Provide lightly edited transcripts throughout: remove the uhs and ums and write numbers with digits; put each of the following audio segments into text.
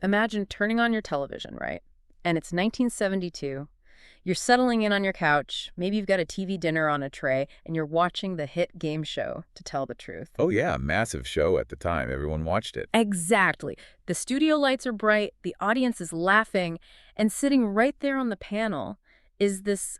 Imagine turning on your television, right? And it's 1972. You're settling in on your couch. Maybe you've got a TV dinner on a tray, and you're watching the hit game show, To Tell the Truth. Oh yeah, massive show at the time. Everyone watched it. Exactly. The studio lights are bright, the audience is laughing, and sitting right there on the panel is this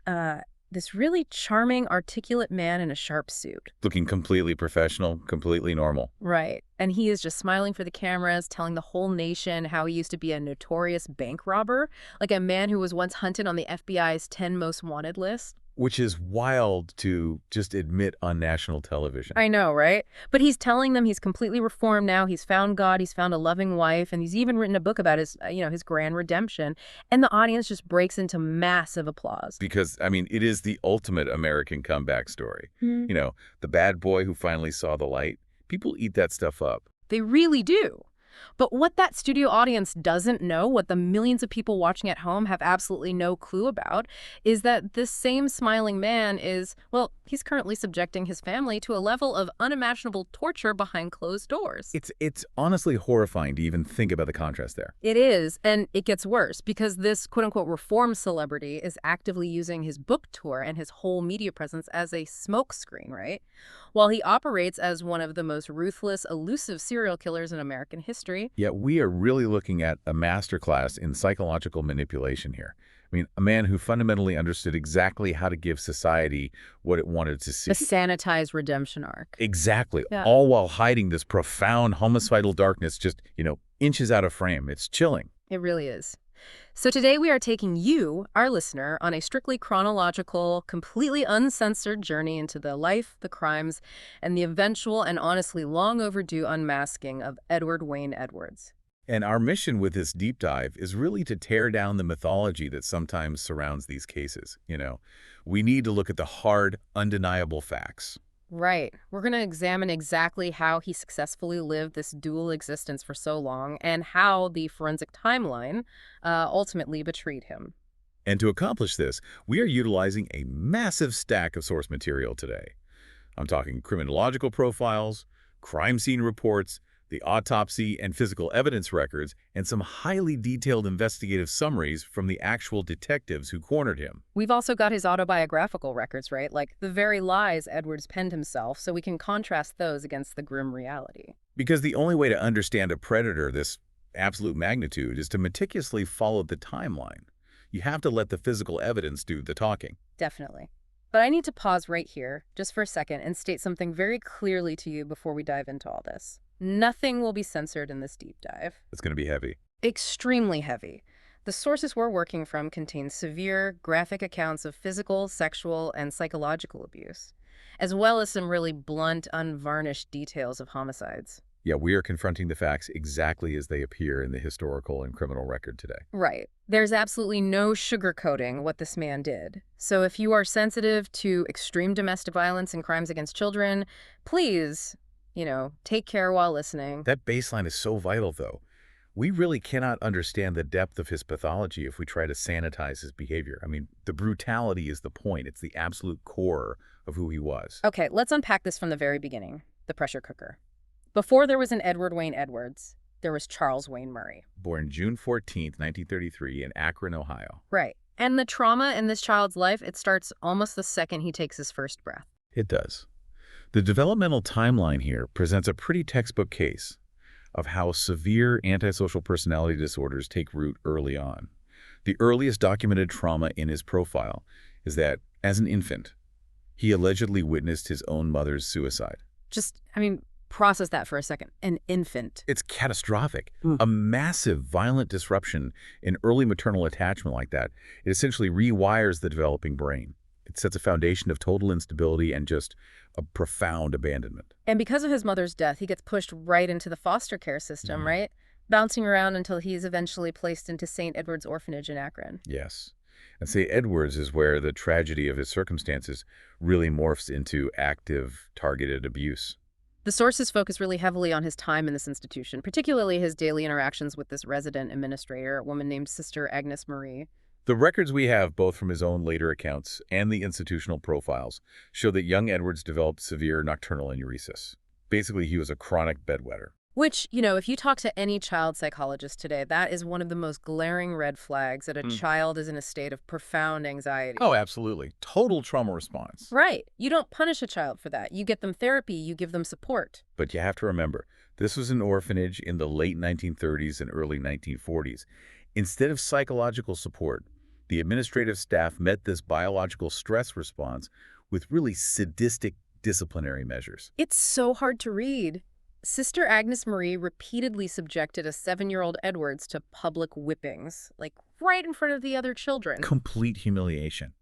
really charming, articulate man in a sharp suit. Looking completely professional, completely normal. Right. And he is just smiling for the cameras, telling the whole nation how he used to be a notorious bank robber, like a man who was once hunted on the FBI's 10 most wanted list. Which is wild to just admit on national television. I know, right? But he's telling them he's completely reformed now. He's found God, he's found a loving wife, and he's even written a book about his grand redemption. And the audience just breaks into massive applause. Because, I mean, it is the ultimate American comeback story. You know, the bad boy who finally saw the light. People eat that stuff up. They really do. But what that studio audience doesn't know, what the millions of people watching at home have absolutely no clue about, is that this same smiling man well, he's currently subjecting his family to a level of unimaginable torture behind closed doors. It's honestly horrifying to even think about the contrast there. It is, and it gets worse, because this quote-unquote reform celebrity is actively using his book tour and his whole media presence as a smokescreen, right? While he operates as one of the most ruthless, elusive serial killers in American history. Yet we are really looking at a masterclass in psychological manipulation here. I mean, a man who fundamentally understood exactly how to give society what it wanted to see. The sanitized redemption arc. Exactly. Yeah. All while hiding this profound homicidal darkness just, inches out of frame. It's chilling. It really is. So today we are taking you, our listener, on a strictly chronological, completely uncensored journey into the life, the crimes, and the eventual and honestly long overdue unmasking of Edward Wayne Edwards. And our mission with this deep dive is really to tear down the mythology that sometimes surrounds these cases. We need to look at the hard, undeniable facts. Right. We're going to examine exactly how he successfully lived this dual existence for so long and how the forensic timeline ultimately betrayed him. And to accomplish this, we are utilizing a massive stack of source material today. I'm talking criminological profiles, crime scene reports, the autopsy and physical evidence records, and some highly detailed investigative summaries from the actual detectives who cornered him. We've also got his autobiographical records, right? Like the very lies Edwards penned himself, so we can contrast those against the grim reality. Because the only way to understand a predator this absolute magnitude is to meticulously follow the timeline. You have to let the physical evidence do the talking. Definitely. But I need to pause right here, just for a second, and state something very clearly to you before we dive into all this. Nothing will be censored in this deep dive. It's going to be heavy. Extremely heavy. The sources we're working from contain severe, graphic accounts of physical, sexual, and psychological abuse, as well as some really blunt, unvarnished details of homicides. Yeah, we are confronting the facts exactly as they appear in the historical and criminal record today. Right. There's absolutely no sugarcoating what this man did. So if you are sensitive to extreme domestic violence and crimes against children, please, take care while listening. That baseline is so vital, though. We really cannot understand the depth of his pathology if we try to sanitize his behavior. I mean, the brutality is the point. It's the absolute core of who he was. Okay, let's unpack this from the very beginning. The pressure cooker. Before there was an Edward Wayne Edwards, there was Charles Wayne Murray. Born June 14th, 1933 in Akron, Ohio. Right. And the trauma in this child's life, it starts almost the second he takes his first breath. It does. The developmental timeline here presents a pretty textbook case of how severe antisocial personality disorders take root early on. The earliest documented trauma in his profile is that, as an infant, he allegedly witnessed his own mother's suicide. Process that for a second. An infant. It's catastrophic. A massive, violent disruption in early maternal attachment like that, it essentially rewires the developing brain. It sets a foundation of total instability and just a profound abandonment. And because of his mother's death, he gets pushed right into the foster care system, right? Bouncing around until he's eventually placed into St. Edward's Orphanage in Akron. Yes. And St. Edward's is where the tragedy of his circumstances really morphs into active, targeted abuse. The sources focus really heavily on his time in this institution, particularly his daily interactions with this resident administrator, a woman named Sister Agnes Marie. The records we have, both from his own later accounts and the institutional profiles, show that young Edwards developed severe nocturnal enuresis. Basically, he was a chronic bedwetter. Which, if you talk to any child psychologist today, that is one of the most glaring red flags that a child is in a state of profound anxiety. Oh, absolutely. Total trauma response. Right. You don't punish a child for that. You get them therapy, you give them support. But you have to remember, this was an orphanage in the late 1930s and early 1940s. Instead of psychological support, the administrative staff met this biological stress response with really sadistic disciplinary measures. It's so hard to read. Sister Agnes Marie repeatedly subjected a 7-year-old Edwards to public whippings, like right in front of the other children. Complete humiliation.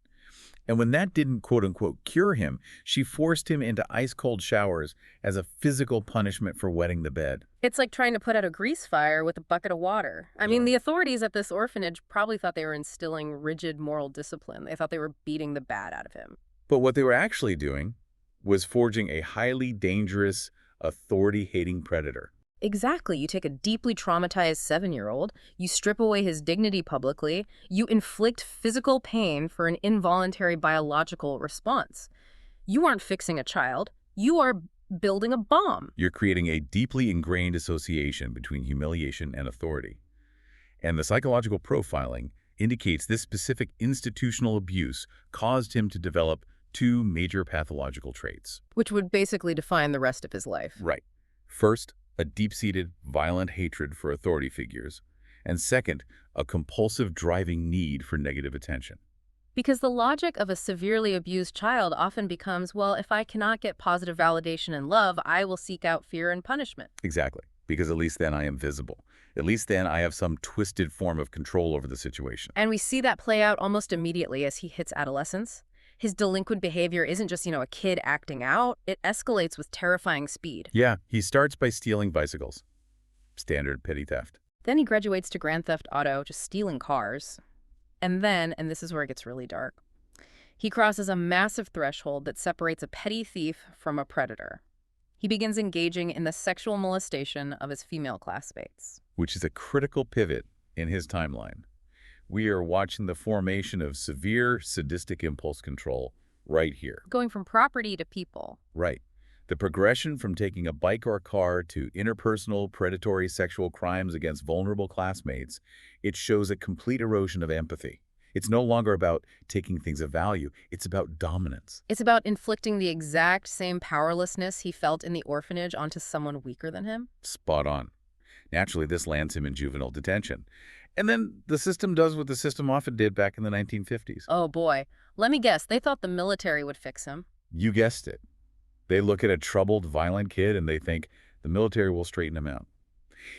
And when that didn't quote-unquote cure him, she forced him into ice-cold showers as a physical punishment for wetting the bed. It's like trying to put out a grease fire with a bucket of water. I mean, the authorities at this orphanage probably thought they were instilling rigid moral discipline. They thought they were beating the bad out of him. But what they were actually doing was forging a highly dangerous, authority-hating predator. Exactly. You take a deeply traumatized 7-year-old, you strip away his dignity publicly, you inflict physical pain for an involuntary biological response. You aren't fixing a child. You are building a bomb. You're creating a deeply ingrained association between humiliation and authority. And the psychological profiling indicates this specific institutional abuse caused him to develop 2 major pathological traits. Which would basically define the rest of his life. Right. First, a deep-seated, violent hatred for authority figures. And second, a compulsive driving need for negative attention. Because the logic of a severely abused child often becomes, well, if I cannot get positive validation and love, I will seek out fear and punishment. Exactly. Because at least then I am visible. At least then I have some twisted form of control over the situation. And we see that play out almost immediately as he hits adolescence. His delinquent behavior isn't just, a kid acting out. It escalates with terrifying speed. Yeah, he starts by stealing bicycles. Standard petty theft. Then he graduates to Grand Theft Auto, just stealing cars. And then, and this is where it gets really dark, he crosses a massive threshold that separates a petty thief from a predator. He begins engaging in the sexual molestation of his female classmates. Which is a critical pivot in his timeline. We are watching the formation of severe sadistic impulse control right here. Going from property to people. Right. The progression from taking a bike or a car to interpersonal predatory sexual crimes against vulnerable classmates, it shows a complete erosion of empathy. It's no longer about taking things of value. It's about dominance. It's about inflicting the exact same powerlessness he felt in the orphanage onto someone weaker than him. Spot on. Naturally, this lands him in juvenile detention. And then the system does what the system often did back in the 1950s. Oh boy. Let me guess, they thought the military would fix him. You guessed it. They look at a troubled, violent kid and they think the military will straighten him out.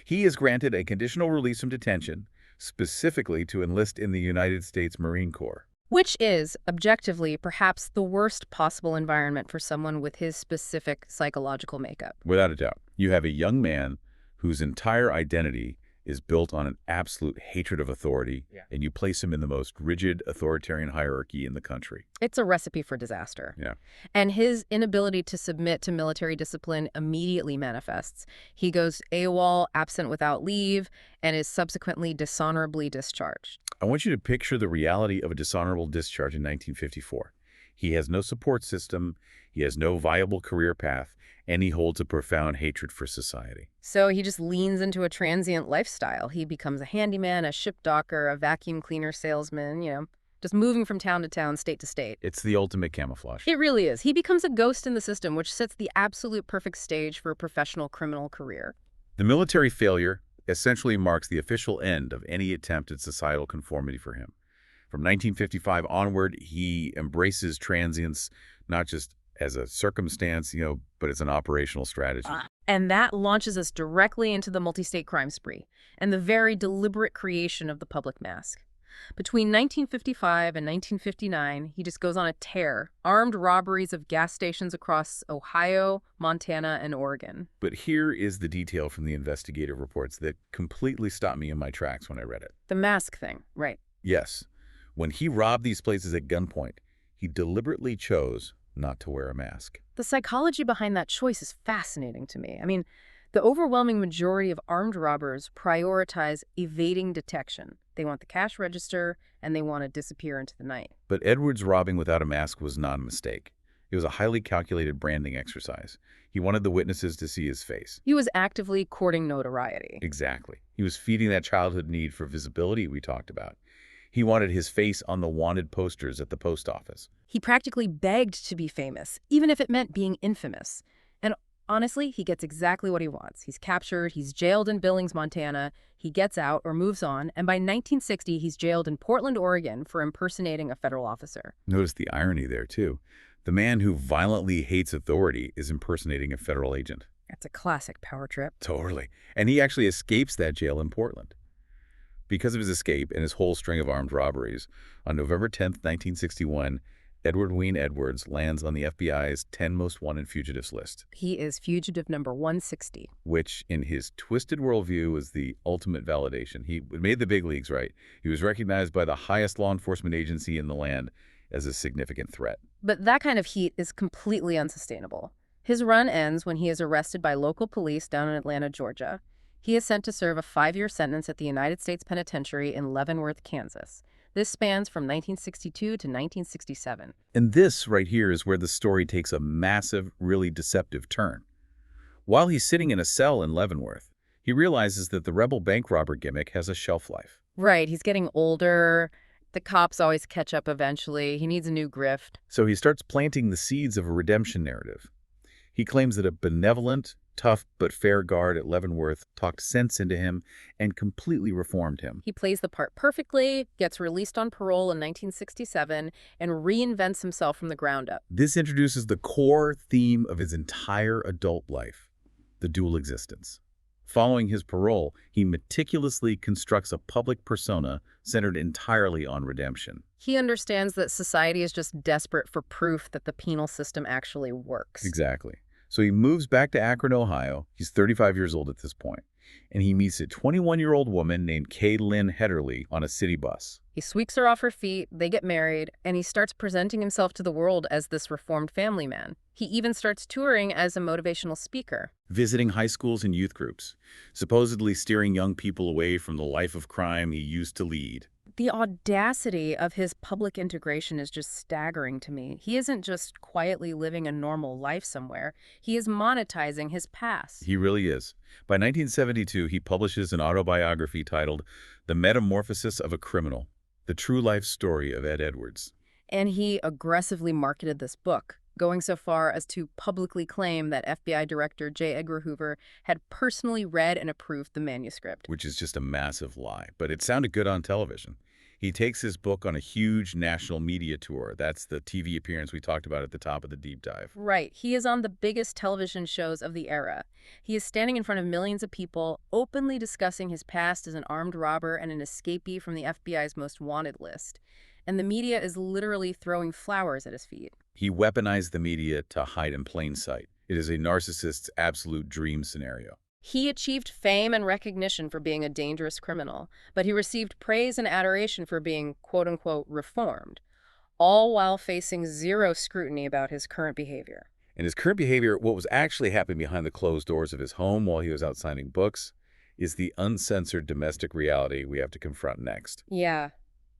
He is granted a conditional release from detention, specifically to enlist in the United States Marine Corps. Which is, objectively, perhaps the worst possible environment for someone with his specific psychological makeup. Without a doubt. You have a young man whose entire identity is built on an absolute hatred of authority, and you place him in the most rigid authoritarian hierarchy in the country. It's a recipe for disaster. Yeah. And his inability to submit to military discipline immediately manifests. He goes AWOL, absent without leave, and is subsequently dishonorably discharged. I want you to picture the reality of a dishonorable discharge in 1954. He has no support system, he has no viable career path, and he holds a profound hatred for society. So he just leans into a transient lifestyle. He becomes a handyman, a ship docker, a vacuum cleaner salesman, just moving from town to town, state to state. It's the ultimate camouflage. It really is. He becomes a ghost in the system, which sets the absolute perfect stage for a professional criminal career. The military failure essentially marks the official end of any attempt at societal conformity for him. From 1955 onward, he embraces transience not just as a circumstance, but as an operational strategy. And that launches us directly into the multi-state crime spree and the very deliberate creation of the public mask. Between 1955 and 1959, he just goes on a tear, armed robberies of gas stations across Ohio, Montana, and Oregon. But here is the detail from the investigative reports that completely stopped me in my tracks when I read it. The mask thing, right. Yes. When he robbed these places at gunpoint, he deliberately chose not to wear a mask. The psychology behind that choice is fascinating to me. I mean, the overwhelming majority of armed robbers prioritize evading detection. They want the cash register, and they want to disappear into the night. But Edwards robbing without a mask was not a mistake. It was a highly calculated branding exercise. He wanted the witnesses to see his face. He was actively courting notoriety. Exactly. He was feeding that childhood need for visibility we talked about. He wanted his face on the wanted posters at the post office. He practically begged to be famous, even if it meant being infamous. And honestly, he gets exactly what he wants. He's captured, he's jailed in Billings, Montana, he gets out or moves on, and by 1960, he's jailed in Portland, Oregon for impersonating a federal officer. Notice the irony there, too. The man who violently hates authority is impersonating a federal agent. That's a classic power trip. Totally. And he actually escapes that jail in Portland. Because of his escape and his whole string of armed robberies, on November 10, 1961, Edward Wayne Edwards lands on the FBI's 10 most wanted fugitives list. He is fugitive number 160. Which, in his twisted worldview, was the ultimate validation. He made the big leagues, right? He was recognized by the highest law enforcement agency in the land as a significant threat. But that kind of heat is completely unsustainable. His run ends when he is arrested by local police down in Atlanta, Georgia. He is sent to serve a 5-year sentence at the United States Penitentiary in Leavenworth, Kansas. This spans from 1962 to 1967. And this right here is where the story takes a massive, really deceptive turn. While he's sitting in a cell in Leavenworth, he realizes that the rebel bank robber gimmick has a shelf life. Right, he's getting older. The cops always catch up eventually. He needs a new grift. So he starts planting the seeds of a redemption narrative. He claims that a benevolent, tough but fair guard at Leavenworth talked sense into him and completely reformed him. He plays the part perfectly, gets released on parole in 1967, and reinvents himself from the ground up. This introduces the core theme of his entire adult life, the dual existence. Following his parole, he meticulously constructs a public persona centered entirely on redemption. He understands that society is just desperate for proof that the penal system actually works. Exactly. So he moves back to Akron, Ohio. He's 35 years old at this point, and he meets a 21-year-old woman named Kay Lynn Hederly on a city bus. He sweeps her off her feet, they get married, and he starts presenting himself to the world as this reformed family man. He even starts touring as a motivational speaker. Visiting high schools and youth groups, supposedly steering young people away from the life of crime he used to lead. The audacity of his public integration is just staggering to me. He isn't just quietly living a normal life somewhere. He is monetizing his past. He really is. By 1972, he publishes an autobiography titled The Metamorphosis of a Criminal, the true life story of Ed Edwards. And he aggressively marketed this book, going so far as to publicly claim that FBI Director J. Edgar Hoover had personally read and approved the manuscript. Which is just a massive lie, but it sounded good on television. He takes his book on a huge national media tour. That's the TV appearance we talked about at the top of the deep dive. Right. He is on the biggest television shows of the era. He is standing in front of millions of people, openly discussing his past as an armed robber and an escapee from the FBI's most wanted list. And the media is literally throwing flowers at his feet. He weaponized the media to hide in plain sight. It is a narcissist's absolute dream scenario. He achieved fame and recognition for being a dangerous criminal, but he received praise and adoration for being, quote-unquote, reformed, all while facing zero scrutiny about his current behavior. And his current behavior, what was actually happening behind the closed doors of his home while he was out signing books, is the uncensored domestic reality we have to confront next. Yeah.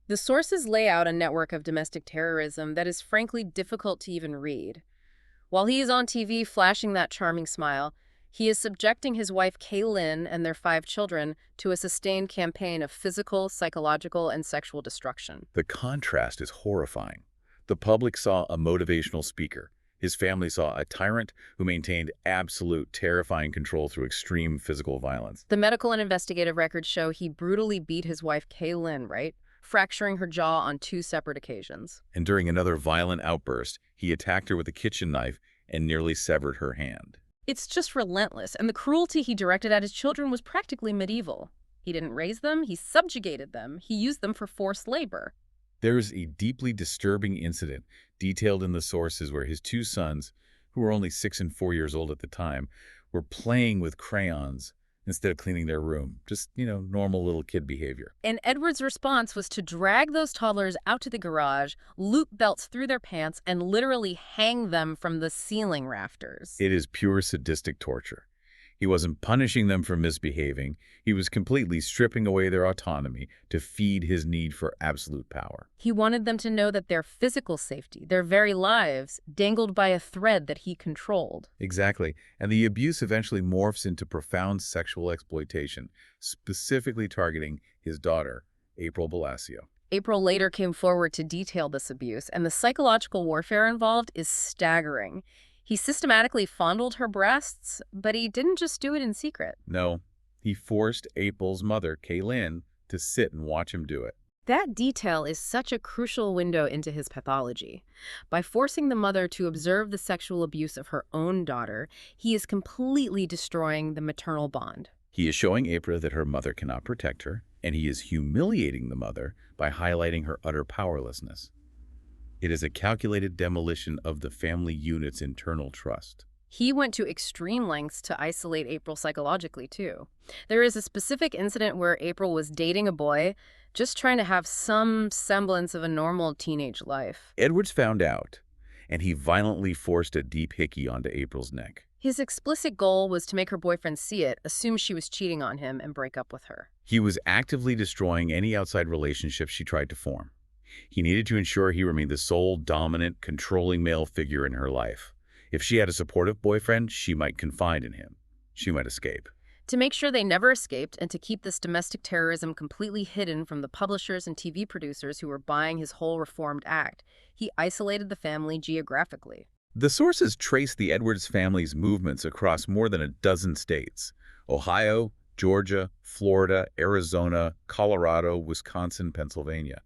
The sources lay out a network of domestic terrorism that is frankly difficult to even read. While he is on TV flashing that charming smile, he is subjecting his wife Kay Lynn and their 5 children to a sustained campaign of physical, psychological, and sexual destruction. The contrast is horrifying. The public saw a motivational speaker. His family saw a tyrant who maintained absolute, terrifying control through extreme physical violence. The medical and investigative records show he brutally beat his wife Kay Lynn, right? Fracturing her jaw on 2 separate occasions. And during another violent outburst, he attacked her with a kitchen knife and nearly severed her hand. It's just relentless, and the cruelty he directed at his children was practically medieval. He didn't raise them, he subjugated them, he used them for forced labor. There's a deeply disturbing incident detailed in the sources where his 2 sons, who were only 6 and 4 years old at the time, were playing with crayons instead of cleaning their room. Just, normal little kid behavior. And Edward's response was to drag those toddlers out to the garage, loop belts through their pants, and literally hang them from the ceiling rafters. It is pure sadistic torture. He wasn't punishing them for misbehaving. He was completely stripping away their autonomy to feed his need for absolute power. He wanted them to know that their physical safety, their very lives, dangled by a thread that he controlled. Exactly. And the abuse eventually morphs into profound sexual exploitation, specifically targeting his daughter, April Blasio. April later came forward to detail this abuse, and the psychological warfare involved is staggering. He systematically fondled her breasts, but he didn't just do it in secret. No, he forced April's mother, Kaylin, to sit and watch him do it. That detail is such a crucial window into his pathology. By forcing the mother to observe the sexual abuse of her own daughter, he is completely destroying the maternal bond. He is showing April that her mother cannot protect her, and he is humiliating the mother by highlighting her utter powerlessness. It is a calculated demolition of the family unit's internal trust. He went to extreme lengths to isolate April psychologically, too. There is a specific incident where April was dating a boy, just trying to have some semblance of a normal teenage life. Edwards found out, and he violently forced a deep hickey onto April's neck. His explicit goal was to make her boyfriend see it, assume she was cheating on him, and break up with her. He was actively destroying any outside relationship she tried to form. He needed to ensure he remained the sole, dominant, controlling male figure in her life. If she had a supportive boyfriend, she might confide in him. She might escape. To make sure they never escaped and to keep this domestic terrorism completely hidden from the publishers and TV producers who were buying his whole reformed act, he isolated the family geographically. The sources trace the Edwards family's movements across more than a dozen states: Ohio, Georgia, Florida, Arizona, Colorado, Wisconsin, Pennsylvania.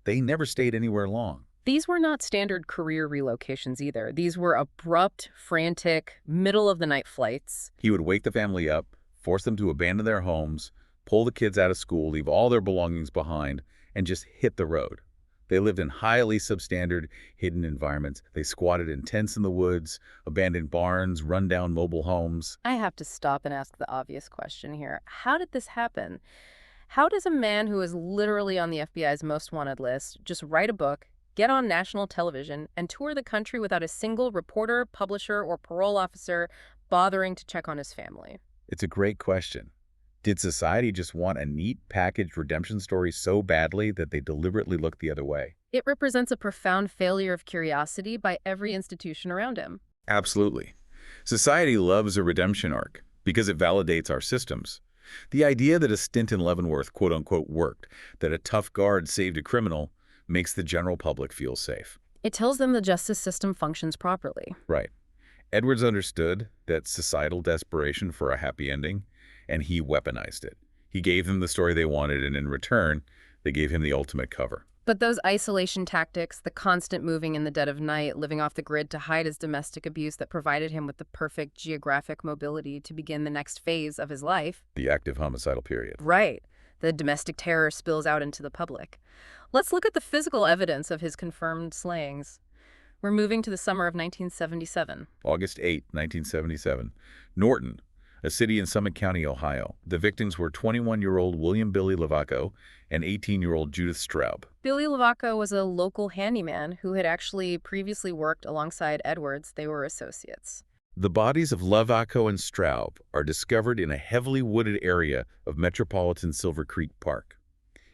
They never stayed anywhere long. These were not standard career relocations either. These were abrupt, frantic, middle-of-the-night flights. He would wake the family up, force them to abandon their homes, pull the kids out of school, leave all their belongings behind, and just hit the road. They lived in highly substandard, hidden environments. They squatted in tents in the woods, abandoned barns, run-down mobile homes. I have to stop and ask the obvious question here. How did this happen? How does a man who is literally on the FBI's most wanted list just write a book, get on national television, and tour the country without a single reporter, publisher, or parole officer bothering to check on his family? It's a great question. Did society just want a neat, packaged redemption story so badly that they deliberately looked the other way? It represents a profound failure of curiosity by every institution around him. Absolutely. Society loves a redemption arc because it validates our systems. The idea that a stint in Leavenworth, quote-unquote, worked, that a tough guard saved a criminal, makes the general public feel safe. It tells them the justice system functions properly. Right. Edwards understood that societal desperation for a happy ending, and he weaponized it. He gave them the story they wanted, and in return, they gave him the ultimate cover. But those isolation tactics, the constant moving in the dead of night, living off the grid to hide his domestic abuse that provided him with the perfect geographic mobility to begin the next phase of his life. The active homicidal period. Right. The domestic terror spills out into the public. Let's look at the physical evidence of his confirmed slayings. We're moving to the summer of 1977. August 8, 1977. Norton, a city in Summit County, Ohio. The victims were 21-year-old William Billy Lavaco and 18-year-old Judith Straub. Billy Lavaco was a local handyman who had actually previously worked alongside Edwards. They were associates. The bodies of Lavaco and Straub are discovered in a heavily wooded area of metropolitan Silver Creek Park.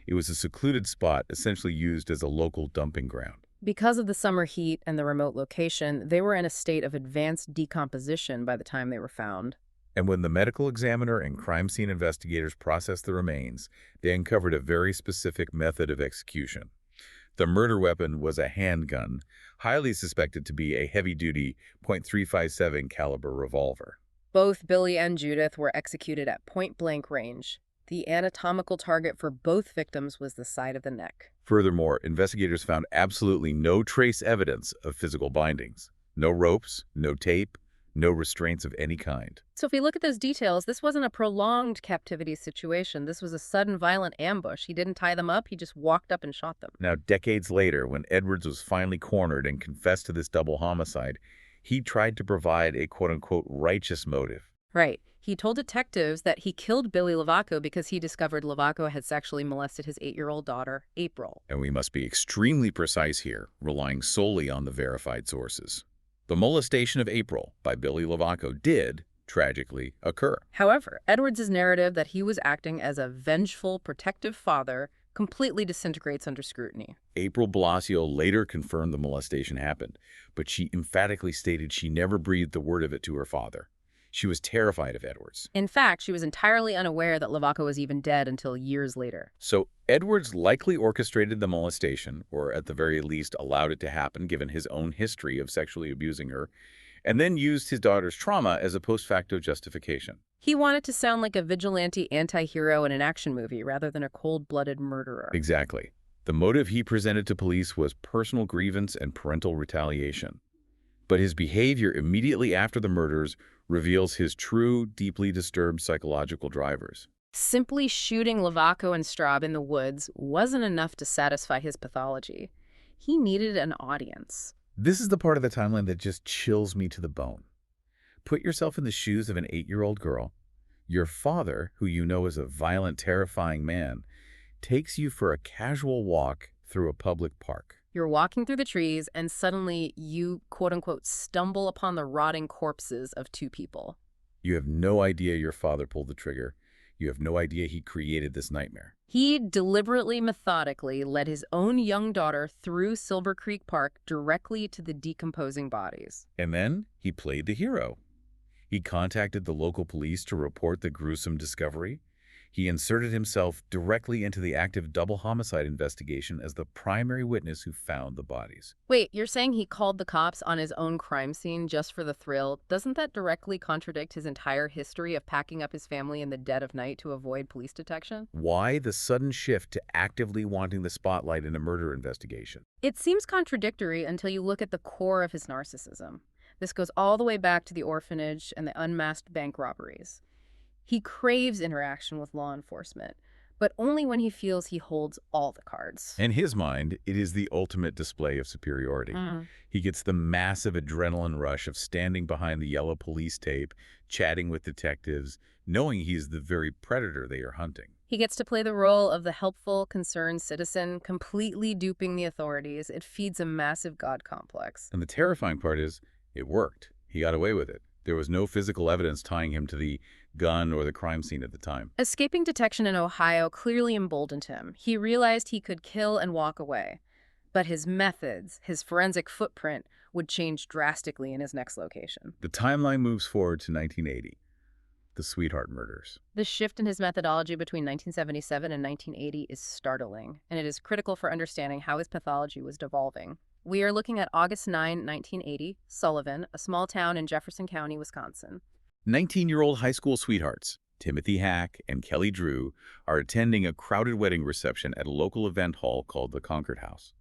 It was a secluded spot essentially used as a local dumping ground. Because of the summer heat and the remote location, they were in a state of advanced decomposition by the time they were found. And when the medical examiner and crime scene investigators processed the remains, they uncovered a very specific method of execution. The murder weapon was a handgun, highly suspected to be a heavy-duty .357 caliber revolver. Both Billy and Judith were executed at point-blank range. The anatomical target for both victims was the side of the neck. Furthermore, investigators found absolutely no trace evidence of physical bindings. No ropes, no tape, no restraints of any kind. So if we look at those details, this wasn't a prolonged captivity situation. This was a sudden violent ambush. He didn't tie them up. He just walked up and shot them. Now, decades later, when Edwards was finally cornered and confessed to this double homicide, he tried to provide a quote-unquote righteous motive. Right. He told detectives that he killed Billy Lavaco because he discovered Lavaco had sexually molested his 8-year-old daughter, April. And we must be extremely precise here, relying solely on the verified sources. The molestation of April by Billy Lavaco did, tragically, occur. However, Edwards' narrative that he was acting as a vengeful, protective father completely disintegrates under scrutiny. April Blasio later confirmed the molestation happened, but she emphatically stated she never breathed a word of it to her father. She was terrified of Edwards. In fact, she was entirely unaware that Lavaco was even dead until years later. So Edwards likely orchestrated the molestation, or at the very least allowed it to happen given his own history of sexually abusing her, and then used his daughter's trauma as a post facto justification. He wanted to sound like a vigilante anti-hero in an action movie rather than a cold-blooded murderer. Exactly. The motive he presented to police was personal grievance and parental retaliation. But his behavior immediately after the murders reveals his true, deeply disturbed psychological drivers. Simply shooting Lavaco and Straub in the woods wasn't enough to satisfy his pathology. He needed an audience. This is the part of the timeline that just chills me to the bone. Put yourself in the shoes of an 8-year-old girl. Your father, who you know is a violent, terrifying man, takes you for a casual walk through a public park. You're walking through the trees, and suddenly you, quote-unquote, stumble upon the rotting corpses of 2 people. You have no idea your father pulled the trigger. You have no idea he created this nightmare. He deliberately, methodically led his own young daughter through Silver Creek Park directly to the decomposing bodies. And then he played the hero. He contacted the local police to report the gruesome discovery. He inserted himself directly into the active double homicide investigation as the primary witness who found the bodies. Wait, you're saying he called the cops on his own crime scene just for the thrill? Doesn't that directly contradict his entire history of packing up his family in the dead of night to avoid police detection? Why the sudden shift to actively wanting the spotlight in a murder investigation? It seems contradictory until you look at the core of his narcissism. This goes all the way back to the orphanage and the unmasked bank robberies. He craves interaction with law enforcement, but only when he feels he holds all the cards. In his mind, it is the ultimate display of superiority. He gets the massive adrenaline rush of standing behind the yellow police tape, chatting with detectives, knowing he's the very predator they are hunting. He gets to play the role of the helpful, concerned citizen, completely duping the authorities. It feeds a massive God complex. And the terrifying part is, it worked. He got away with it. There was no physical evidence tying him to the gun or the crime scene at the time. Escaping detection in Ohio clearly emboldened him. He realized he could kill and walk away. But his methods, his forensic footprint, would change drastically in his next location. The timeline moves forward to 1980, the Sweetheart murders. The shift in his methodology between 1977 and 1980 is startling, and it is critical for understanding how his pathology was devolving. We are looking at August 9, 1980, Sullivan, a small town in Jefferson County, Wisconsin. 19-year-old high school sweethearts, Timothy Hack and Kelly Drew, are attending a crowded wedding reception at a local event hall called the Concord House.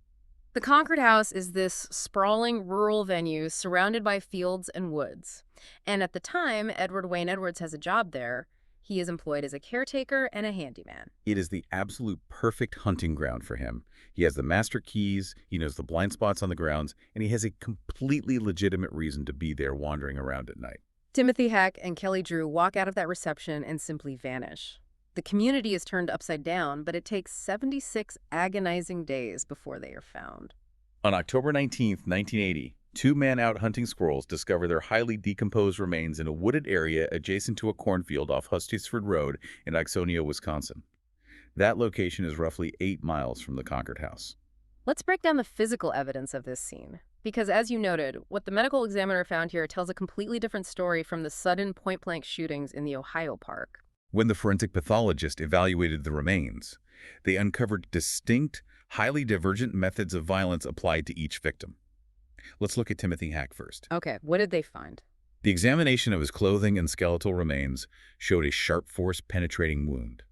The Concord House is this sprawling rural venue surrounded by fields and woods. And at the time, Edward Wayne Edwards has a job there. He is employed as a caretaker and a handyman. It is the absolute perfect hunting ground for him. He has the master keys, he knows the blind spots on the grounds, and he has a completely legitimate reason to be there wandering around at night. Timothy Hack and Kelly Drew walk out of that reception and simply vanish. The community is turned upside down, but it takes 76 agonizing days before they are found. On October 19, 1980, 2 men out hunting squirrels discover their highly decomposed remains in a wooded area adjacent to a cornfield off Hustisford Road in Ixonia, Wisconsin. That location is roughly 8 miles from the Concord House. Let's break down the physical evidence of this scene. Because as you noted, what the medical examiner found here tells a completely different story from the sudden point-blank shootings in the Ohio park. When the forensic pathologist evaluated the remains, they uncovered distinct, highly divergent methods of violence applied to each victim. Let's look at Timothy Hack first. Okay, what did they find? The examination of his clothing and skeletal remains showed a sharp force penetrating wound.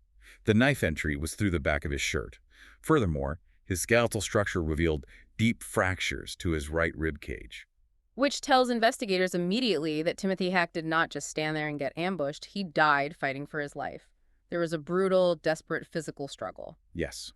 The knife entry was through the back of his shirt. Furthermore, his skeletal structure revealed deep fractures to his right rib cage. Which tells investigators immediately that Timothy Hack did not just stand there and get ambushed. He died fighting for his life. There was a brutal, desperate physical struggle. Yes.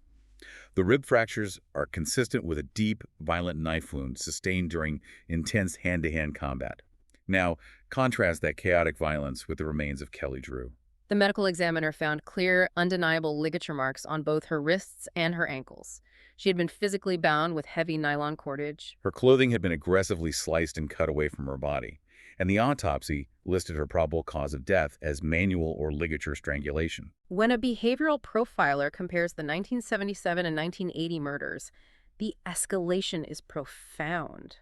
The rib fractures are consistent with a deep, violent knife wound sustained during intense hand-to-hand combat. Now, contrast that chaotic violence with the remains of Kelly Drew. The medical examiner found clear, undeniable ligature marks on both her wrists and her ankles. She had been physically bound with heavy nylon cordage. Her clothing had been aggressively sliced and cut away from her body, and the autopsy listed her probable cause of death as manual or ligature strangulation. When a behavioral profiler compares the 1977 and 1980 murders, the escalation is profound.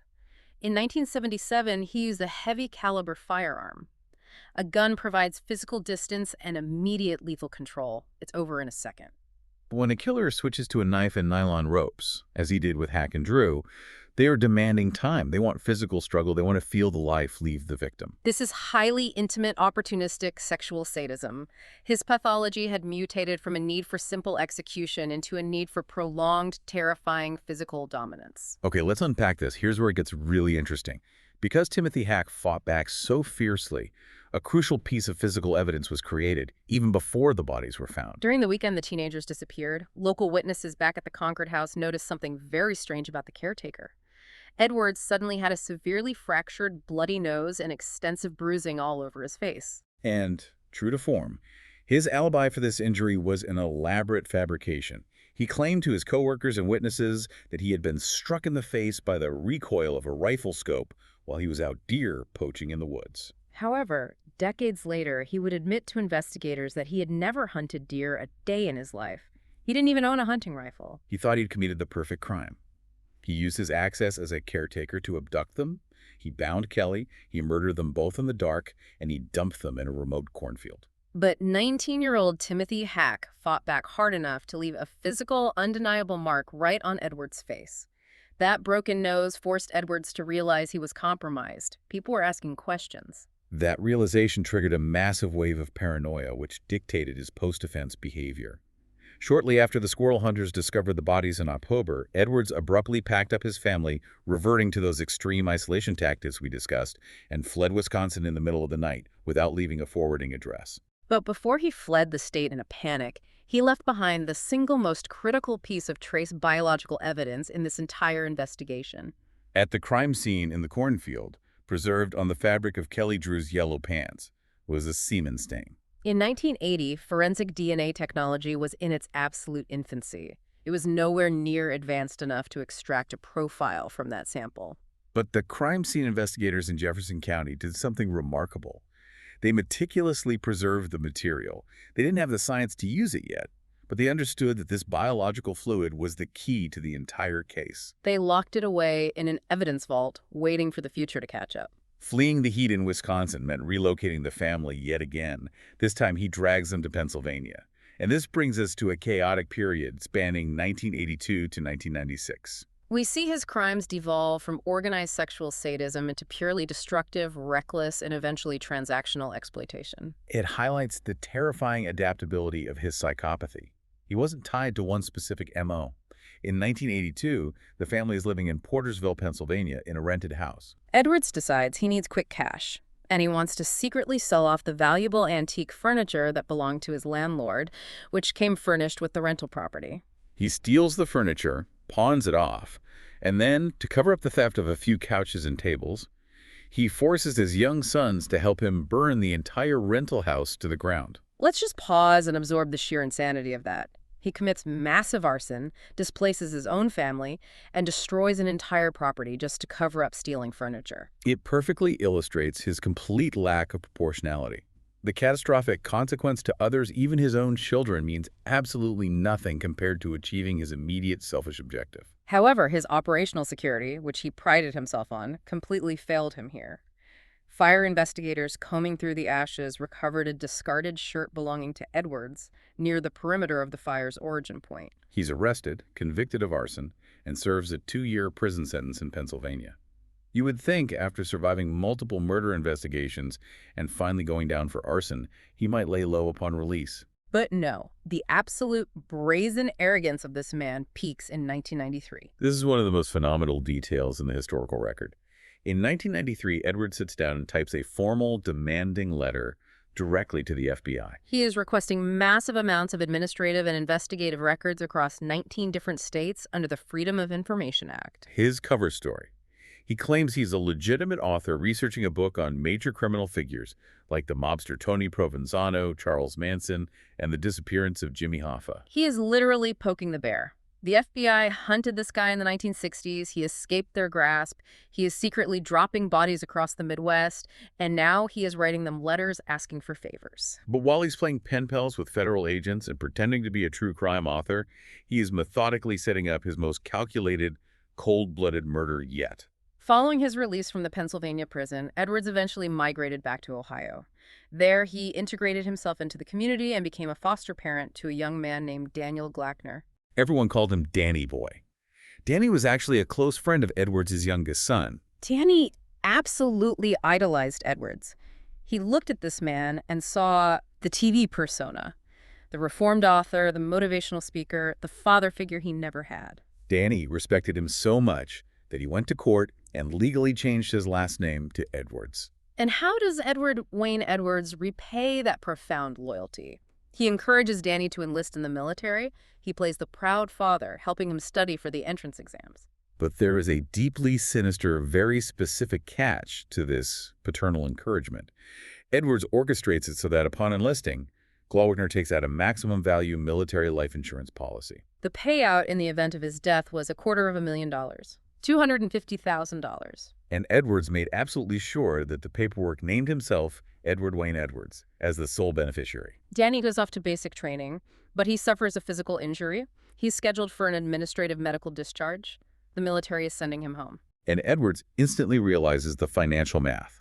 In 1977, he used a heavy caliber firearm. A gun provides physical distance and immediate lethal control. It's over in a second. But when a killer switches to a knife and nylon ropes, as he did with Hack and Drew, they are demanding time. They want physical struggle. They want to feel the life leave the victim. This is highly intimate, opportunistic sexual sadism. His pathology had mutated from a need for simple execution into a need for prolonged, terrifying physical dominance. Okay, let's unpack this. Here's where it gets really interesting. Because Timothy Hack fought back so fiercely, a crucial piece of physical evidence was created, even before the bodies were found. During the weekend the teenagers disappeared, local witnesses back at the Concord house noticed something very strange about the caretaker. Edwards suddenly had a severely fractured, bloody nose and extensive bruising all over his face. And, true to form, his alibi for this injury was an elaborate fabrication. He claimed to his coworkers and witnesses that he had been struck in the face by the recoil of a rifle scope while he was out deer poaching in the woods. However, decades later, he would admit to investigators that he had never hunted deer a day in his life. He didn't even own a hunting rifle. He thought he'd committed the perfect crime. He used his access as a caretaker to abduct them, he bound Kelly, he murdered them both in the dark, and he dumped them in a remote cornfield. But 19-year-old Timothy Hack fought back hard enough to leave a physical, undeniable mark right on Edwards' face. That broken nose forced Edwards to realize he was compromised. People were asking questions. That realization triggered a massive wave of paranoia, which dictated his post-offense behavior. Shortly after the squirrel hunters discovered the bodies in October, Edwards abruptly packed up his family, reverting to those extreme isolation tactics we discussed, and fled Wisconsin in the middle of the night without leaving a forwarding address. But before he fled the state in a panic, he left behind the single most critical piece of trace biological evidence in this entire investigation. At the crime scene in the cornfield, preserved on the fabric of Kelly Drew's yellow pants, was a semen stain. In 1980, forensic DNA technology was in its absolute infancy. It was nowhere near advanced enough to extract a profile from that sample. But the crime scene investigators in Jefferson County did something remarkable. They meticulously preserved the material. They didn't have the science to use it yet, but they understood that this biological fluid was the key to the entire case. They locked it away in an evidence vault, waiting for the future to catch up. Fleeing the heat in Wisconsin meant relocating the family yet again. This time he drags them to Pennsylvania. And this brings us to a chaotic period spanning 1982 to 1996. We see his crimes devolve from organized sexual sadism into purely destructive, reckless, and eventually transactional exploitation. It highlights the terrifying adaptability of his psychopathy. He wasn't tied to one specific MO. In 1982, the family is living in Portersville, Pennsylvania, in a rented house. Edwards decides he needs quick cash, and he wants to secretly sell off the valuable antique furniture that belonged to his landlord, which came furnished with the rental property. He steals the furniture, pawns it off, and then, to cover up the theft of a few couches and tables, he forces his young sons to help him burn the entire rental house to the ground. Let's just pause and absorb the sheer insanity of that. He commits massive arson, displaces his own family, and destroys an entire property just to cover up stealing furniture. It perfectly illustrates his complete lack of proportionality. The catastrophic consequence to others, even his own children, means absolutely nothing compared to achieving his immediate selfish objective. However, his operational security, which he prided himself on, completely failed him here. Fire investigators combing through the ashes recovered a discarded shirt belonging to Edwards near the perimeter of the fire's origin point. He's arrested, convicted of arson, and serves a 2-year prison sentence in Pennsylvania. You would think, after surviving multiple murder investigations and finally going down for arson, he might lay low upon release. But no, the absolute brazen arrogance of this man peaks in 1993. This is one of the most phenomenal details in the historical record. In 1993, Edwards sits down and types a formal, demanding letter directly to the FBI. He is requesting massive amounts of administrative and investigative records across 19 different states under the Freedom of Information Act. His cover story. He claims he's a legitimate author researching a book on major criminal figures like the mobster Tony Provenzano, Charles Manson, and the disappearance of Jimmy Hoffa. He is literally poking the bear. The FBI hunted this guy in the 1960s. He escaped their grasp. He is secretly dropping bodies across the Midwest, and now he is writing them letters asking for favors. But while he's playing pen pals with federal agents and pretending to be a true crime author, he is methodically setting up his most calculated, cold-blooded murder yet. Following his release from the Pennsylvania prison, Edwards eventually migrated back to Ohio. There, he integrated himself into the community and became a foster parent to a young man named Daniel Glackner. Everyone called him Danny Boy. Danny was actually a close friend of Edwards' youngest son. Danny absolutely idolized Edwards. He looked at this man and saw the TV persona, the reformed author, the motivational speaker, the father figure he never had. Danny respected him so much that he went to court and legally changed his last name to Edwards. And how does Edward Wayne Edwards repay that profound loyalty? He encourages Danny to enlist in the military. He plays the proud father, helping him study for the entrance exams. But there is a deeply sinister, very specific catch to this paternal encouragement. Edwards orchestrates it so that upon enlisting, Glackner takes out a maximum value military life insurance policy. The payout in the event of his death was $250,000, $250,000. And Edwards made absolutely sure that the paperwork named himself Edward Wayne Edwards as the sole beneficiary. Danny goes off to basic training, but he suffers a physical injury. He's scheduled for an administrative medical discharge. The military is sending him home. And Edwards instantly realizes the financial math.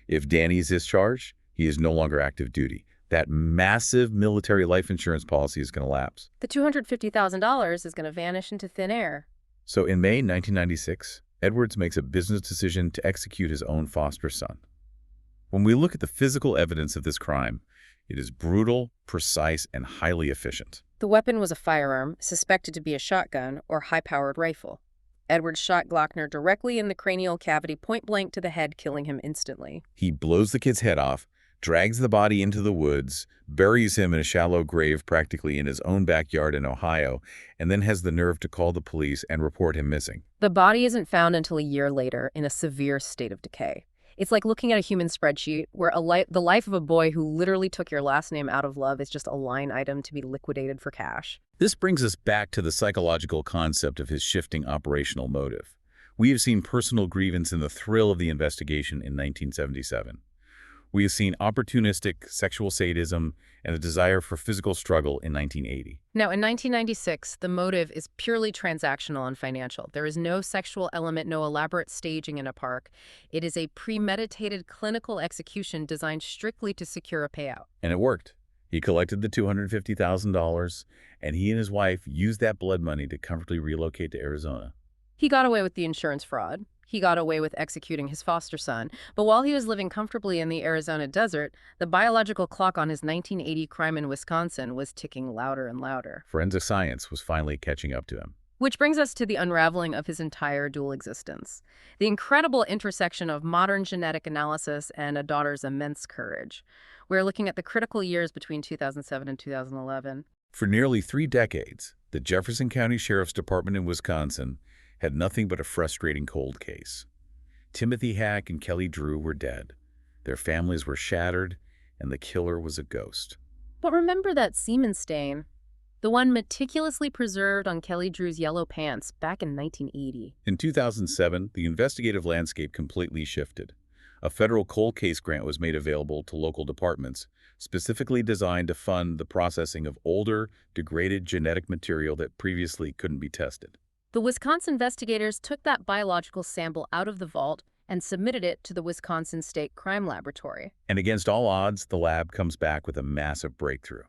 If Danny's discharged, he is no longer active duty. That massive military life insurance policy is going to lapse. The $250,000 is going to vanish into thin air. So in May 1996, Edwards makes a business decision to execute his own foster son. When we look at the physical evidence of this crime, it is brutal, precise, and highly efficient. The weapon was a firearm, suspected to be a shotgun or high-powered rifle. Edwards shot Glackner directly in the cranial cavity, point-blank to the head, killing him instantly. He blows the kid's head off, drags the body into the woods, buries him in a shallow grave practically in his own backyard in Ohio, and then has the nerve to call the police and report him missing. The body isn't found until a year later in a severe state of decay. It's like looking at a human spreadsheet where the life of a boy who literally took your last name out of love is just a line item to be liquidated for cash. This brings us back to the psychological concept of his shifting operational motive. We have seen personal grievance in the thrill of the investigation in 1977. We have seen opportunistic sexual sadism and a desire for physical struggle in 1980. Now, in 1996, the motive is purely transactional and financial. There is no sexual element, no elaborate staging in a park. It is a premeditated clinical execution designed strictly to secure a payout. And it worked. He collected the $250,000, and he and his wife used that blood money to comfortably relocate to Arizona. He got away with the insurance fraud. He got away with executing his foster son. But while he was living comfortably in the Arizona desert, the biological clock on his 1980 crime in Wisconsin was ticking louder and louder. Forensic science was finally catching up to him. Which brings us to the unraveling of his entire dual existence. The incredible intersection of modern genetic analysis and a daughter's immense courage. We're looking at the critical years between 2007 and 2011. For nearly 3 decades, the Jefferson County Sheriff's Department in Wisconsin had nothing but a frustrating cold case. Timothy Hack and Kelly Drew were dead. Their families were shattered, and the killer was a ghost. But remember that semen stain, the one meticulously preserved on Kelly Drew's yellow pants back in 1980. In 2007, the investigative landscape completely shifted. A federal cold case grant was made available to local departments, specifically designed to fund the processing of older, degraded genetic material that previously couldn't be tested. The Wisconsin investigators took that biological sample out of the vault and submitted it to the Wisconsin State Crime Laboratory. And against all odds, the lab comes back with a massive breakthrough.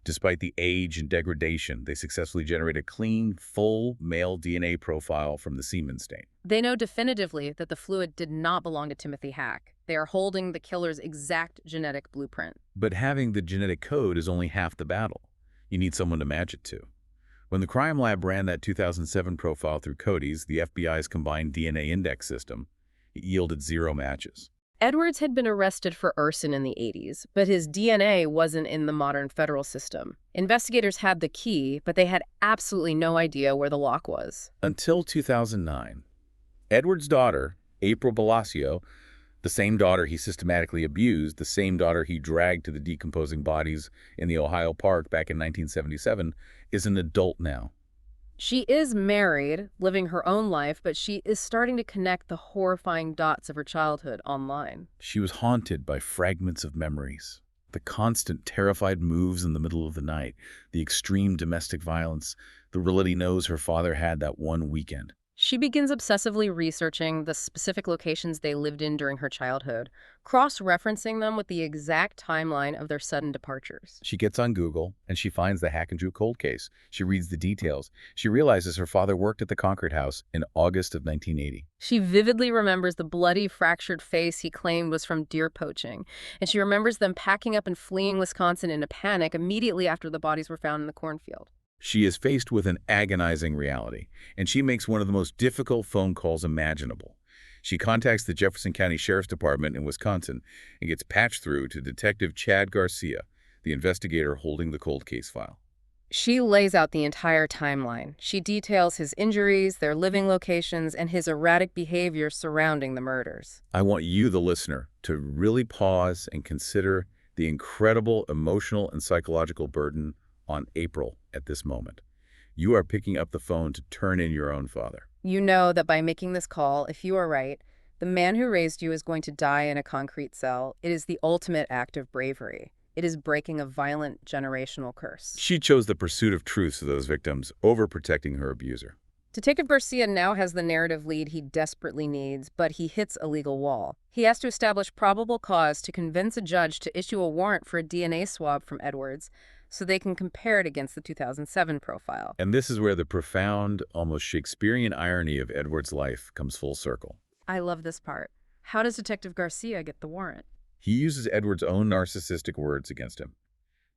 Despite the age and degradation, they successfully generate a clean, full male DNA profile from the semen stain. They know definitively that the fluid did not belong to Timothy Hack. They are holding the killer's exact genetic blueprint. But having the genetic code is only half the battle. You need someone to match it to. When the crime lab ran that 2007 profile through CODIS, the FBI's combined DNA index system, it yielded 0 matches. Edwards had been arrested for arson in the 80s, but his DNA wasn't in the modern federal system. Investigators had the key, but they had absolutely no idea where the lock was. Until 2009. Edwards' daughter, April Balacio, the same daughter he systematically abused, the same daughter he dragged to the decomposing bodies in the Ohio park back in 1977, is an adult now. She is married, living her own life, but she is starting to connect the horrifying dots of her childhood online. She was haunted by fragments of memories. The constant terrified moves in the middle of the night, the extreme domestic violence, the reality knows her father had that one weekend. She begins obsessively researching the specific locations they lived in during her childhood, cross-referencing them with the exact timeline of their sudden departures. She gets on Google, and she finds the Hack and Drew cold case. She reads the details. She realizes her father worked at the Concord House in August of 1980. She vividly remembers the bloody, fractured face he claimed was from deer poaching, and she remembers them packing up and fleeing Wisconsin in a panic immediately after the bodies were found in the cornfield. She is faced with an agonizing reality, and she makes one of the most difficult phone calls imaginable. She contacts the Jefferson County Sheriff's Department in Wisconsin and gets patched through to Detective Chad Garcia, the investigator holding the cold case file. She lays out the entire timeline. She details his injuries, their living locations, and his erratic behavior surrounding the murders. I want you, the listener, to really pause and consider the incredible emotional and psychological burden on April at this moment. You are picking up the phone to turn in your own father. You know that by making this call, if you are right, the man who raised you is going to die in a concrete cell. It is the ultimate act of bravery. It is breaking a violent generational curse. She chose the pursuit of truth to those victims over protecting her abuser. Detective Garcia now has the narrative lead he desperately needs, but he hits a legal wall. He has to establish probable cause to convince a judge to issue a warrant for a DNA swab from Edwards, so they can compare it against the 2007 profile. And this is where the profound, almost Shakespearean irony of Edward's life comes full circle. I love this part. How does Detective Garcia get the warrant? He uses Edward's own narcissistic words against him.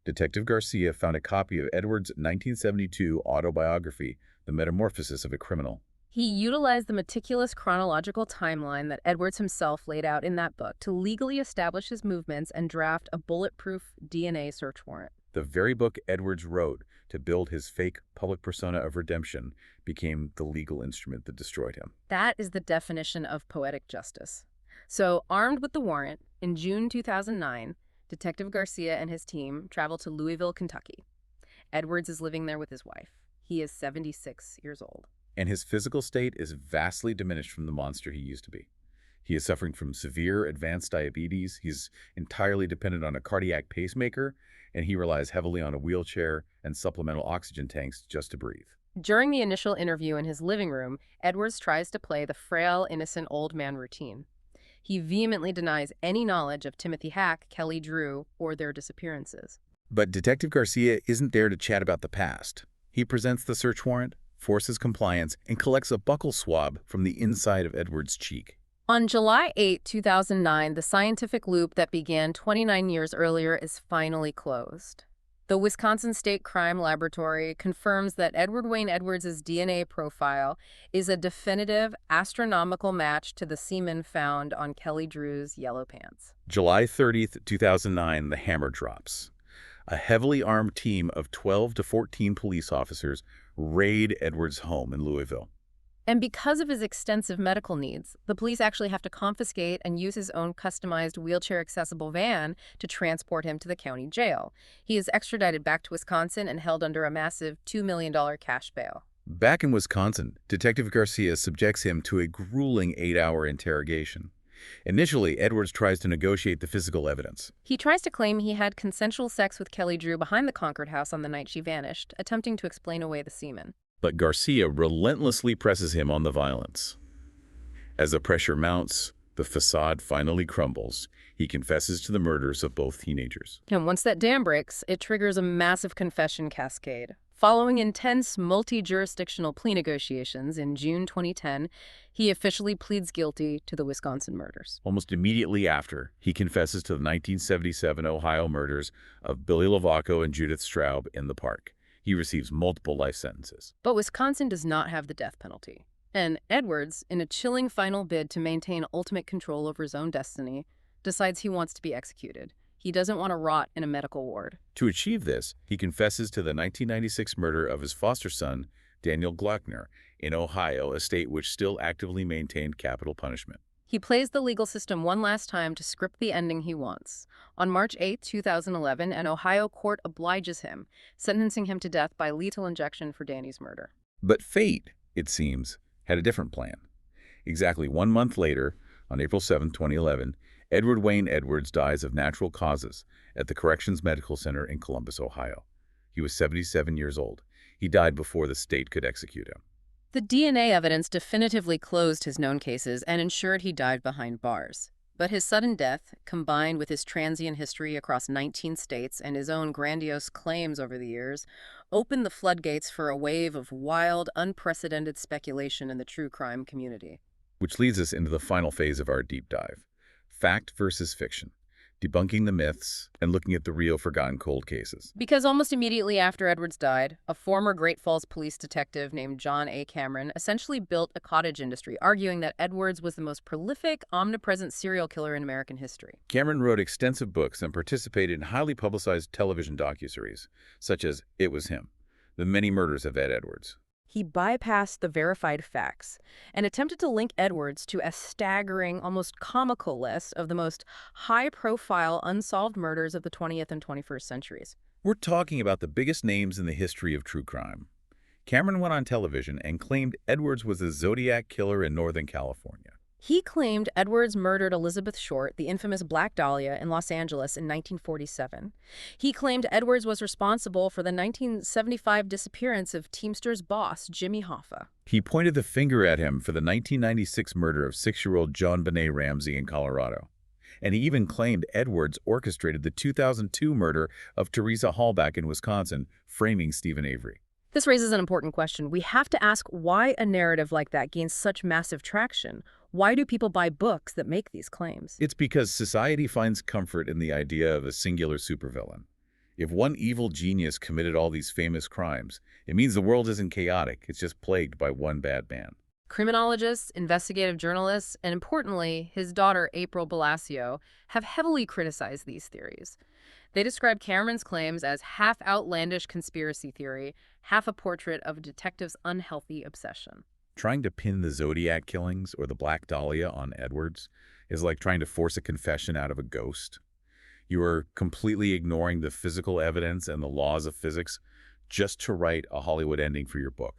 Detective Garcia found a copy of Edward's 1972 autobiography, The Metamorphosis of a Criminal. He utilized the meticulous chronological timeline that Edwards himself laid out in that book to legally establish his movements and draft a bulletproof DNA search warrant. The very book Edwards wrote to build his fake public persona of redemption became the legal instrument that destroyed him. That is the definition of poetic justice. So, armed with the warrant, in June 2009, Detective Garcia and his team travel to Louisville, Kentucky. Edwards is living there with his wife. He is 76 years old. And his physical state is vastly diminished from the monster he used to be. He is suffering from severe advanced diabetes, he's entirely dependent on a cardiac pacemaker, and he relies heavily on a wheelchair and supplemental oxygen tanks just to breathe. During the initial interview in his living room, Edwards tries to play the frail, innocent old man routine. He vehemently denies any knowledge of Timothy Hack, Kelly Drew, or their disappearances. But Detective Garcia isn't there to chat about the past. He presents the search warrant, forces compliance, and collects a buccal swab from the inside of Edward's cheek. On July 8, 2009, the scientific loop that began 29 years earlier is finally closed. The Wisconsin State Crime Laboratory confirms that Edward Wayne Edwards' DNA profile is a definitive, astronomical match to the semen found on Kelly Drew's yellow pants. July 30th, 2009, the hammer drops. A heavily armed team of 12 to 14 police officers raid Edwards' home in Louisville. And because of his extensive medical needs, the police actually have to confiscate and use his own customized wheelchair-accessible van to transport him to the county jail. He is extradited back to Wisconsin and held under a massive $2 million cash bail. Back in Wisconsin, Detective Garcia subjects him to a grueling 8-hour interrogation. Initially, Edwards tries to negotiate the physical evidence. He tries to claim he had consensual sex with Kelly Drew behind the Concord house on the night she vanished, attempting to explain away the semen. But Garcia relentlessly presses him on the violence. As the pressure mounts, the facade finally crumbles. He confesses to the murders of both teenagers. And once that dam breaks, it triggers a massive confession cascade. Following intense multi-jurisdictional plea negotiations in June 2010, he officially pleads guilty to the Wisconsin murders. Almost immediately after, he confesses to the 1977 Ohio murders of Billy Lovaco and Judith Straub in the park. He receives multiple life sentences. But Wisconsin does not have the death penalty. And Edwards, in a chilling final bid to maintain ultimate control over his own destiny, decides he wants to be executed. He doesn't want to rot in a medical ward. To achieve this, he confesses to the 1996 murder of his foster son, Daniel Glockner, in Ohio, a state which still actively maintained capital punishment. He plays the legal system one last time to script the ending he wants. On March 8, 2011, an Ohio court obliges him, sentencing him to death by lethal injection for Danny's murder. But fate, it seems, had a different plan. Exactly 1 month later, on April 7, 2011, Edward Wayne Edwards dies of natural causes at the Corrections Medical Center in Columbus, Ohio. He was 77 years old. He died before the state could execute him. The DNA evidence definitively closed his known cases and ensured he died behind bars. But his sudden death, combined with his transient history across 19 states and his own grandiose claims over the years, opened the floodgates for a wave of wild, unprecedented speculation in the true crime community. Which leads us into the final phase of our deep dive. Fact versus fiction. Debunking the myths and looking at the real forgotten cold cases. Because almost immediately after Edwards died, a former Great Falls police detective named John A. Cameron essentially built a cottage industry, arguing that Edwards was the most prolific, omnipresent serial killer in American history. Cameron wrote extensive books and participated in highly publicized television docuseries, such as It Was Him, The Many Murders of Ed Edwards. He bypassed the verified facts and attempted to link Edwards to a staggering, almost comical list of the most high-profile, unsolved murders of the 20th and 21st centuries. We're talking about the biggest names in the history of true crime. Cameron went on television and claimed Edwards was a Zodiac killer in Northern California. He claimed Edwards murdered Elizabeth Short, the infamous Black Dahlia, in Los Angeles in 1947. He claimed Edwards was responsible for the 1975 disappearance of Teamsters boss Jimmy Hoffa. He pointed the finger at him for the 1996 murder of 6-year-old JonBenet Ramsey in Colorado. And he even claimed Edwards orchestrated the 2002 murder of Teresa Halbach in Wisconsin, framing Stephen Avery. This raises an important question. We have to ask why a narrative like that gains such massive traction. Why do people buy books that make these claims? It's because society finds comfort in the idea of a singular supervillain. If one evil genius committed all these famous crimes, it means the world isn't chaotic, it's just plagued by one bad man. Criminologists, investigative journalists, and importantly, his daughter April Blasio have heavily criticized these theories. They describe Cameron's claims as half outlandish conspiracy theory, half a portrait of a detective's unhealthy obsession. Trying to pin the Zodiac killings or the Black Dahlia on Edwards is like trying to force a confession out of a ghost. You are completely ignoring the physical evidence and the laws of physics just to write a Hollywood ending for your book.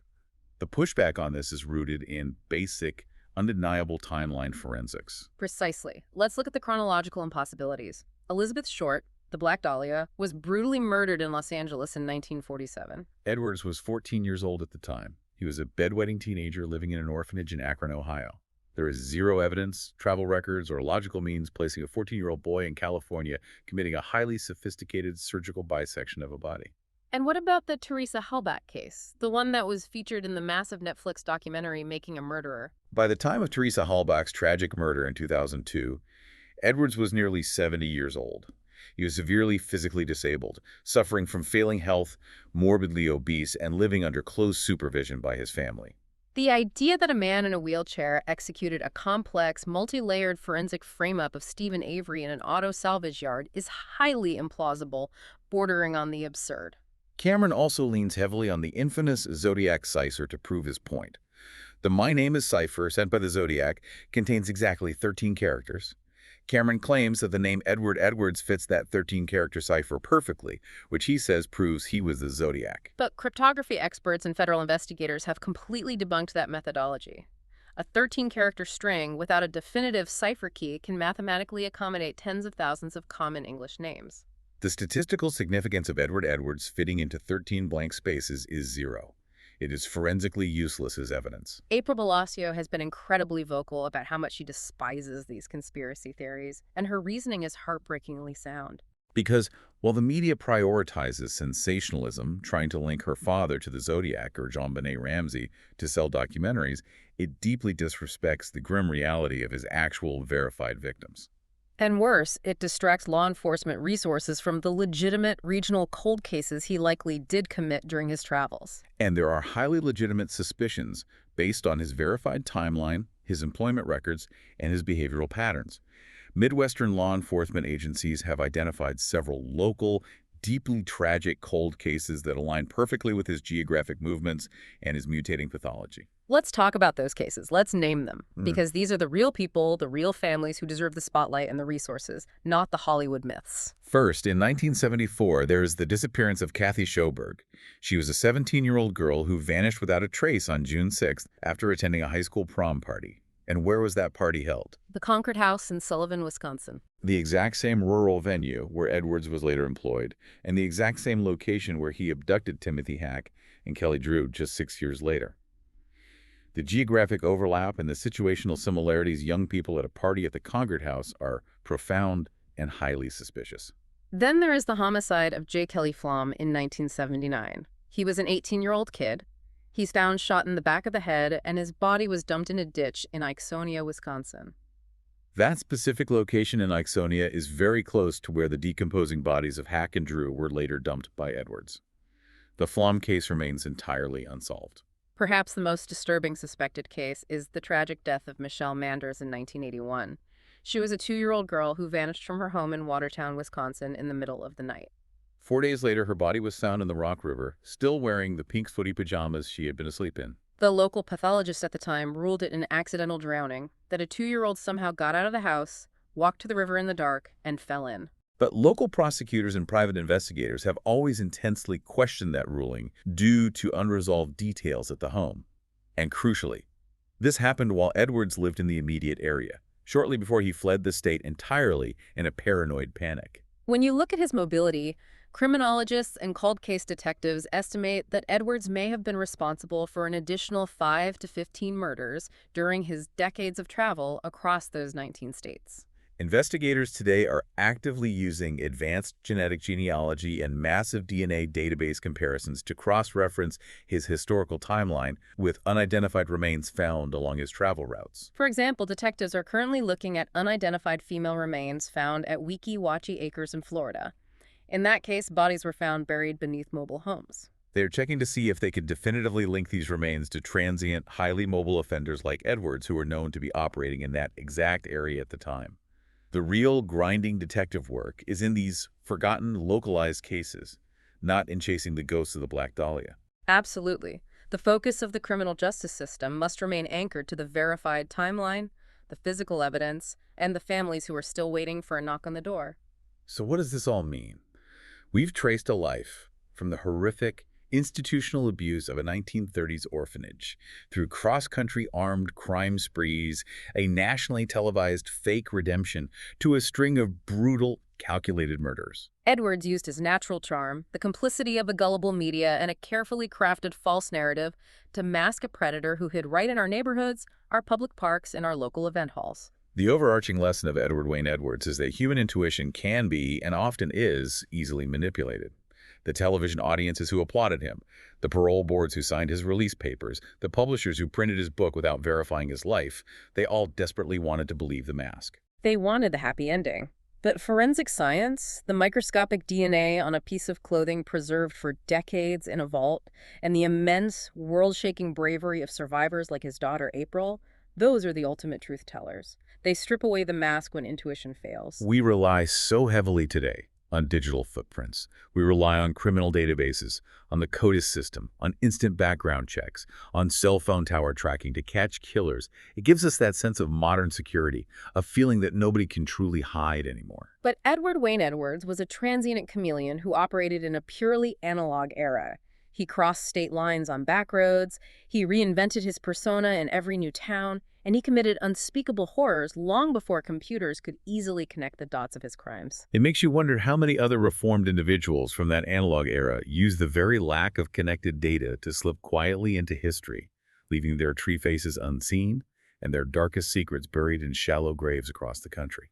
The pushback on this is rooted in basic, undeniable timeline forensics. Precisely. Let's look at the chronological impossibilities. Elizabeth Short, the Black Dahlia, was brutally murdered in Los Angeles in 1947. Edwards was 14 years old at the time. He was a bedwetting teenager living in an orphanage in Akron, Ohio. There is zero evidence, travel records, or logical means placing a 14-year-old boy in California committing a highly sophisticated surgical bisection of a body. And what about the Teresa Halbach case, the one that was featured in the massive Netflix documentary Making a Murderer? By the time of Teresa Halbach's tragic murder in 2002, Edwards was nearly 70 years old. He was severely physically disabled, suffering from failing health, morbidly obese, and living under close supervision by his family. The idea that a man in a wheelchair executed a complex, multi-layered forensic frame-up of Stephen Avery in an auto salvage yard is highly implausible, bordering on the absurd. Cameron also leans heavily on the infamous Zodiac cipher to prove his point. The My Name is cipher sent by the Zodiac contains exactly 13 characters. Cameron claims that the name Edward Edwards fits that 13-character cipher perfectly, which he says proves he was the Zodiac. But cryptography experts and federal investigators have completely debunked that methodology. A 13-character string without a definitive cipher key can mathematically accommodate tens of thousands of common English names. The statistical significance of Edward Edwards fitting into 13 blank spaces is zero. It is forensically useless as evidence. April Blasio has been incredibly vocal about how much she despises these conspiracy theories, and her reasoning is heartbreakingly sound. Because while the media prioritizes sensationalism, trying to link her father to the Zodiac or JonBenet Ramsey to sell documentaries, it deeply disrespects the grim reality of his actual verified victims. And worse, it distracts law enforcement resources from the legitimate regional cold cases he likely did commit during his travels. And there are highly legitimate suspicions based on his verified timeline, his employment records, and his behavioral patterns. Midwestern law enforcement agencies have identified several local, deeply tragic cold cases that align perfectly with his geographic movements and his mutating pathology. Let's talk about those cases. Let's name them, because these are the real people, the real families who deserve the spotlight and the resources, not the Hollywood myths. First, in 1974, there is the disappearance of Kathy Schoberg. She was a 17-year-old girl who vanished without a trace on June 6th after attending a high school prom party. And where was that party held? The Concord House in Sullivan, Wisconsin. The exact same rural venue where Edwards was later employed, and the exact same location where he abducted Timothy Hack and Kelly Drew just 6 years later. The geographic overlap and the situational similarities young people at a party at the Concord House are profound and highly suspicious. Then there is the homicide of J. Kelly Flom in 1979. He was an 18-year-old kid. He's found shot in the back of the head, and his body was dumped in a ditch in Ixonia, Wisconsin. That specific location in Ixonia is very close to where the decomposing bodies of Hack and Drew were later dumped by Edwards. The Flom case remains entirely unsolved. Perhaps the most disturbing suspected case is the tragic death of Michelle Manders in 1981. She was a 2-year-old girl who vanished from her home in Watertown, Wisconsin in the middle of the night. 4 days later, her body was found in the Rock River, still wearing the pink footy pajamas she had been asleep in. The local pathologist at the time ruled it an accidental drowning, that a 2-year-old somehow got out of the house, walked to the river in the dark, and fell in. But local prosecutors and private investigators have always intensely questioned that ruling due to unresolved details at the home. And crucially, this happened while Edwards lived in the immediate area, shortly before he fled the state entirely in a paranoid panic. When you look at his mobility, criminologists and cold case detectives estimate that Edwards may have been responsible for an additional 5 to 15 murders during his decades of travel across those 19 states. Investigators today are actively using advanced genetic genealogy and massive DNA database comparisons to cross-reference his historical timeline with unidentified remains found along his travel routes. For example, detectives are currently looking at unidentified female remains found at Weeki Wachee Acres in Florida. In that case, bodies were found buried beneath mobile homes. They are checking to see if they could definitively link these remains to transient, highly mobile offenders like Edwards who were known to be operating in that exact area at the time. The real grinding detective work is in these forgotten, localized cases, not in chasing the ghosts of the Black Dahlia. Absolutely. The focus of the criminal justice system must remain anchored to the verified timeline, the physical evidence, and the families who are still waiting for a knock on the door. So what does this all mean? We've traced a life from the horrific institutional abuse of a 1930s orphanage through cross-country armed crime sprees, a nationally televised fake redemption, to a string of brutal, calculated murders. Edwards used his natural charm, the complicity of a gullible media, and a carefully crafted false narrative to mask a predator who hid right in our neighborhoods, our public parks, and our local event halls. The overarching lesson of Edward Wayne Edwards is that human intuition can be, and often is, easily manipulated. The television audiences who applauded him, the parole boards who signed his release papers, the publishers who printed his book without verifying his life, they all desperately wanted to believe the mask. They wanted the happy ending. But forensic science, the microscopic DNA on a piece of clothing preserved for decades in a vault, and the immense, world-shaking bravery of survivors like his daughter April, those are the ultimate truth tellers. They strip away the mask when intuition fails. We rely so heavily today on digital footprints. We rely on criminal databases, on the CODIS system, on instant background checks, on cell phone tower tracking to catch killers. It gives us that sense of modern security, a feeling that nobody can truly hide anymore. But Edward Wayne Edwards was a transient chameleon who operated in a purely analog era. He crossed state lines on back roads, he reinvented his persona in every new town, and he committed unspeakable horrors long before computers could easily connect the dots of his crimes. It makes you wonder how many other reformed individuals from that analog era used the very lack of connected data to slip quietly into history, leaving their tree faces unseen and their darkest secrets buried in shallow graves across the country.